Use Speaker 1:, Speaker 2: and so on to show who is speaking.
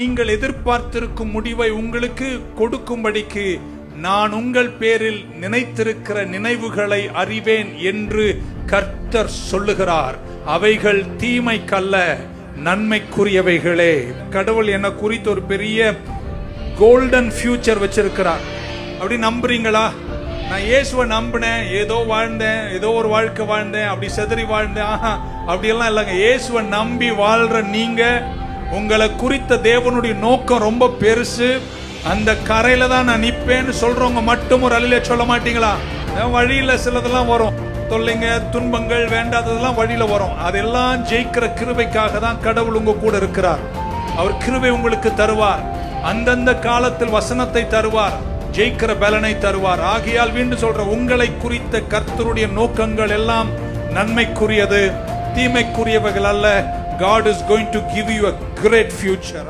Speaker 1: நீங்கள் எதிர்பார்த்திருக்கும் முடிவை உங்களுக்கு கொடுக்கும்படிக்கு நான் உங்கள் பேரில் நினைத்திருக்கிற நினைவுகளை அறிவேன் என்று கர்த்தர் சொல்லுகிறார். அவைகள் தீமைக்கல்ல, நன்மைக்குரியவைகளே. கடவுள் என்ன குறித்து ஒரு பெரிய கோல்டன் ஃபியூச்சர் வச்சிருக்கிறார். அப்படி நம்புறீங்களா? நான் இயேசுவை நம்பினேன், ஏதோ வாழ்ந்தேன், ஏதோ ஒரு வாழ்க்கை வாழ்ந்தேன், அப்படி செதறி வாழ்ந்தேன், அப்படியெல்லாம் இல்லைங்க. இயேசுவை நம்பி வாழ்ற நீங்க, உங்களை குறித்த தேவனுடைய நோக்கம் ரொம்ப பெருசு. அந்த கரையில தான் நான் நிற்பேன்னு சொல்றவங்க மட்டும் ஒரு அல்லேலூயா சொல்ல மாட்டீங்களா? வழியில சிலதெல்லாம் வரும், தொல்லைங்க, துன்பங்கள், வேண்டாததெல்லாம் வழியில வரும். அதெல்லாம் ஜெயிக்கிற கிருபைக்காக தான் கடவுள் உங்க கூட இருக்கிறார். அவர் கிருபை உங்களுக்கு தருவார், அந்தந்த காலத்தில் வசனத்தை தருவார், ஜெயிக்கிற பலனை தருவார். ஆகையால் மீண்டும் சொல்ற, உங்களை குறித்த கர்த்தருடைய நோக்கங்கள் எல்லாம் நன்மைக்குரியது, தீமைக்குரியவைகள் அல்ல. God is going to give you a great future.